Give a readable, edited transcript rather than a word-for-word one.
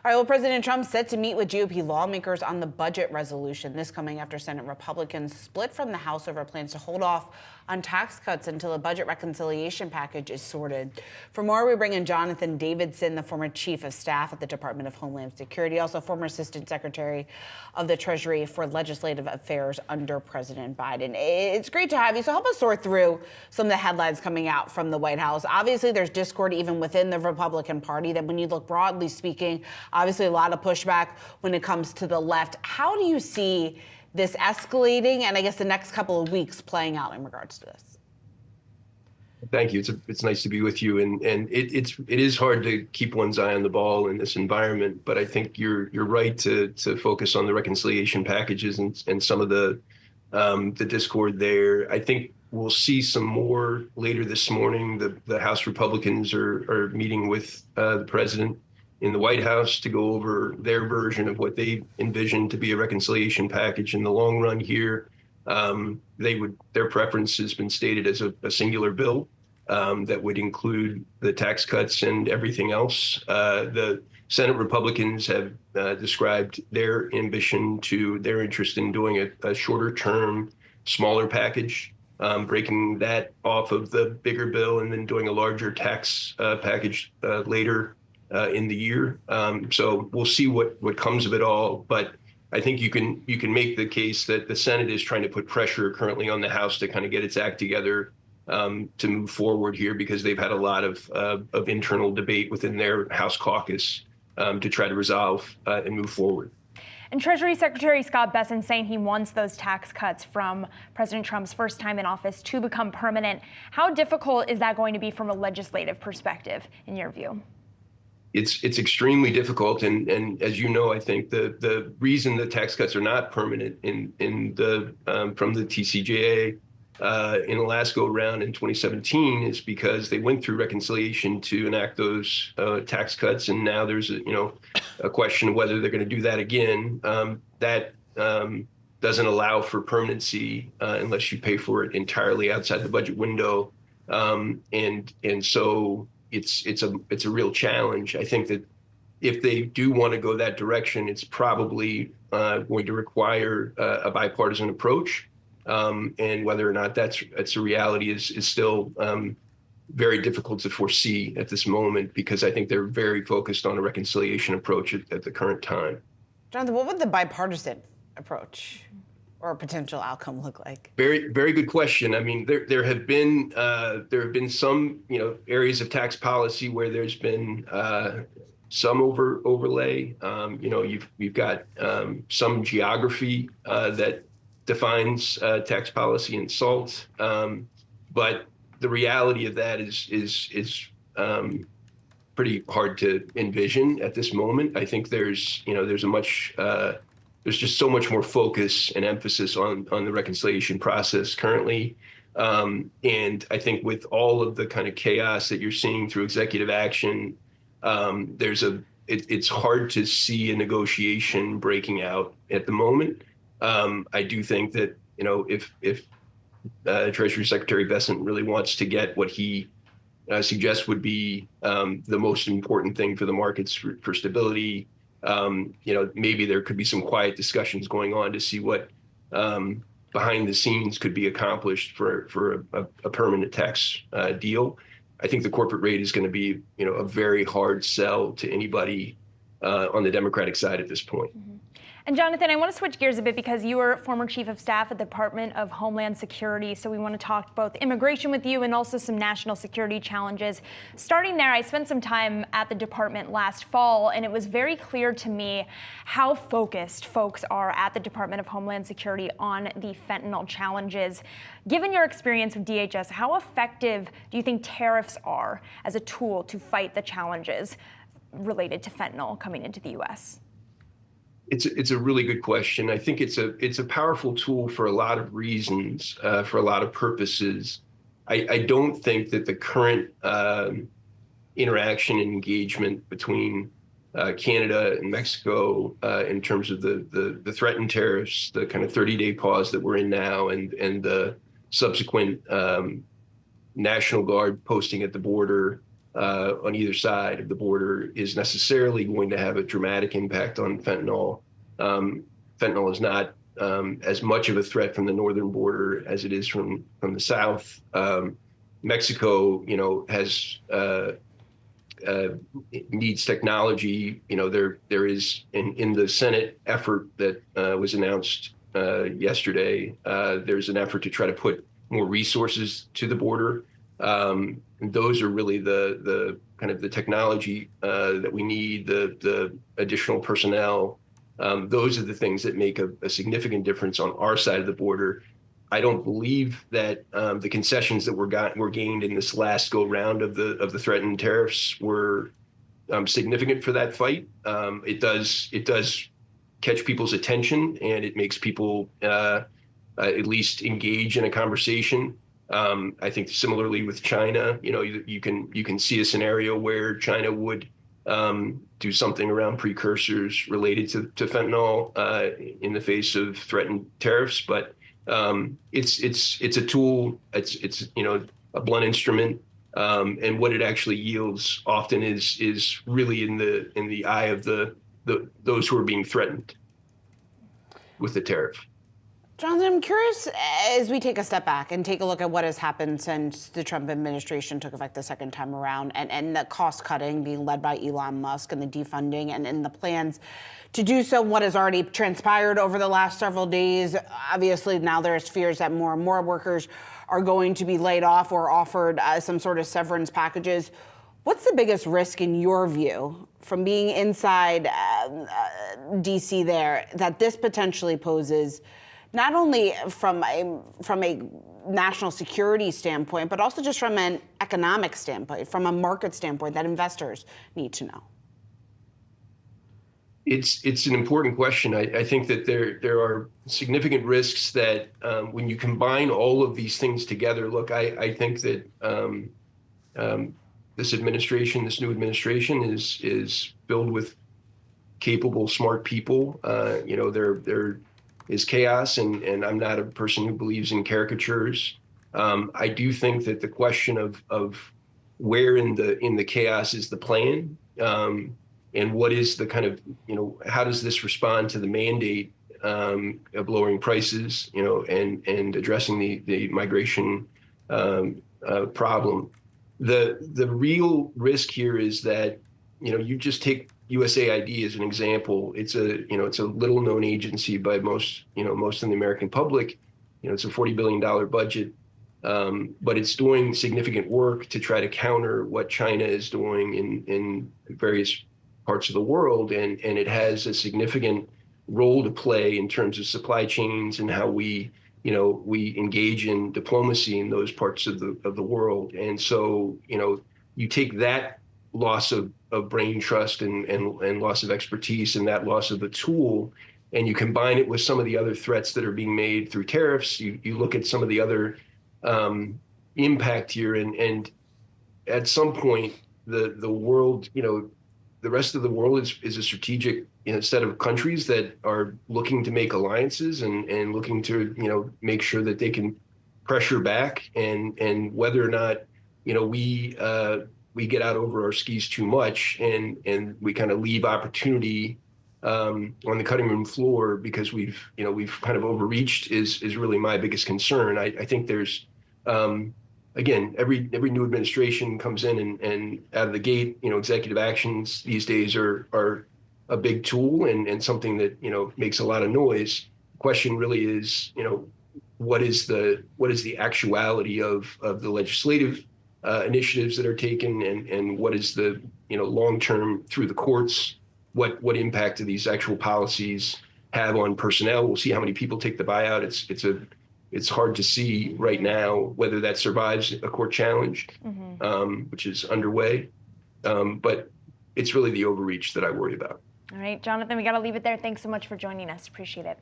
All right, well, President Trump set to meet with GOP lawmakers on the budget resolution. This coming after Senate Republicans split from the House over plans to hold off on tax cuts until a budget reconciliation package is sorted. For more, we bring in Jonathan Davidson, the former chief of staff at the Department of Homeland Security, also former assistant secretary of the Treasury for Legislative Affairs under President Biden. It's great to have you. So help us sort through some of the headlines coming out from the White House. Obviously, there's discord even within the Republican Party. That when you look broadly speaking, obviously a lot of pushback when it comes to the left. How do you see this escalating and I guess the next couple of weeks playing out in regards to this? Thank you. It's nice to be with you. And it is hard to keep one's eye on the ball in this environment. But I think you're right to focus on the reconciliation packages and some of the discord there. I think we'll see some more later this morning. The House Republicans are meeting with the president in the White House to go over their version of what they envision to be a reconciliation package in the long run here. Their preference has been stated as a singular bill that would include the tax cuts and everything else. The Senate Republicans have described their their interest in doing a shorter term, smaller package, breaking that off of the bigger bill and then doing a larger tax package later in the year. So we'll see what comes of it all. But I think you can make the case that the Senate is trying to put pressure currently on the House to kind of get its act together to move forward here, because they've had a lot of internal debate within their House caucus to try to resolve and move forward. And Treasury Secretary Scott Benson saying he wants those tax cuts from President Trump's first time in office to become permanent. How difficult is that going to be from a legislative perspective, in your view? It's extremely difficult, and as you know, I think the reason the tax cuts are not permanent from the TCJA in the last go around in 2017 is because they went through reconciliation to enact those tax cuts, and now there's a question of whether they're going to do that again. That doesn't allow for permanency unless you pay for it entirely outside the budget window, and so. It's a real challenge. I think that if they do want to go that direction, it's probably going to require a bipartisan approach, and whether or not that's a reality is still very difficult to foresee at this moment, because I think they're very focused on a reconciliation approach at the current time. Jonathan, what would the bipartisan approach or potential outcome look like? Very, very good question. I mean, there have been some areas of tax policy where there's been some overlay. You've got some geography that defines tax policy and SALT, but the reality of that is pretty hard to envision at this moment. I think there's just so much more focus and emphasis on the reconciliation process currently. And I think with all of the kind of chaos that you're seeing through executive action, it's hard to see a negotiation breaking out at the moment. I do think that, if Treasury Secretary Benson really wants to get what he suggests would be the most important thing for the markets for stability, maybe there could be some quiet discussions going on to see what behind the scenes could be accomplished for a permanent tax deal. I think the corporate rate is going to be, a very hard sell to anybody on the Democratic side at this point. Mm-hmm. And Jonathan, I want to switch gears a bit because you were former chief of staff at the Department of Homeland Security. So we want to talk both immigration with you and also some national security challenges. Starting there, I spent some time at the department last fall, and it was very clear to me how focused folks are at the Department of Homeland Security on the fentanyl challenges. Given your experience with DHS, how effective do you think tariffs are as a tool to fight the challenges related to fentanyl coming into the U.S.? It's a really good question. I think it's a powerful tool for a lot of reasons, for a lot of purposes. I don't think that the current interaction and engagement between Canada and Mexico in terms of the threatened tariffs, the kind of 30-day pause that we're in now, and the subsequent National Guard posting at the border on either side of the border is necessarily going to have a dramatic impact on fentanyl. Fentanyl is not as much of a threat from the northern border as it is from the south. Mexico, has needs technology. There is in the Senate effort that was announced yesterday. There's an effort to try to put more resources to the border. And those are really the kind of the technology that we need, the additional personnel. Those are the things that make a significant difference on our side of the border. I don't believe that the concessions that were gained in this last go round of the threatened tariffs were significant for that fight. It does catch people's attention, and it makes people at least engage in a conversation. I think similarly with China, you can see a scenario where China would do something around precursors related to fentanyl in the face of threatened tariffs. But it's a tool. It's a blunt instrument, and what it actually yields often is really in the eye of those who are being threatened with the tariff. Jonathan, I'm curious, as we take a step back and take a look at what has happened since the Trump administration took effect the second time around, and the cost cutting being led by Elon Musk and the defunding and the plans to do so, what has already transpired over the last several days. Obviously, now there's fears that more and more workers are going to be laid off or offered some sort of severance packages. What's the biggest risk in your view from being inside DC there that this potentially poses, not only from a national security standpoint, but also just from an economic standpoint, from a market standpoint that investors need to know? It's an important question. I think that there are significant risks that when you combine all of these things together, look, I think that this new administration is filled with capable, smart people. There is chaos, and I'm not a person who believes in caricatures. I do think that the question of where in the chaos is the plan, and what is the kind of, how does this respond to the mandate of lowering prices, and addressing the migration problem. The real risk here is that, you just take USAID as an example. It's a little known agency by most in the American public. It's a $40 billion budget, but it's doing significant work to try to counter what China is doing in various parts of the world, and it has a significant role to play in terms of supply chains and how we engage in diplomacy in those parts of the world. And so, you take that loss of brain trust and loss of expertise and that loss of a tool, and you combine it with some of the other threats that are being made through tariffs. You look at some of the other impact here, and at some point the world, the rest of the world is a strategic set of countries that are looking to make alliances and looking to make sure that they can pressure back, and whether or not we get out over our skis too much and we kind of leave opportunity on the cutting room floor because we've kind of overreached is really my biggest concern. I think there's again, every new administration comes in and out of the gate, executive actions these days are a big tool and something that, makes a lot of noise. The question really is, what is the actuality of the legislative initiatives that are taken, and what is the, long-term through the courts, what impact do these actual policies have on personnel? We'll see how many people take the buyout. It's hard to see right now whether that survives a court challenge, which is underway. But it's really the overreach that I worry about. All right, Jonathan, we got to leave it there. Thanks so much for joining us. Appreciate it.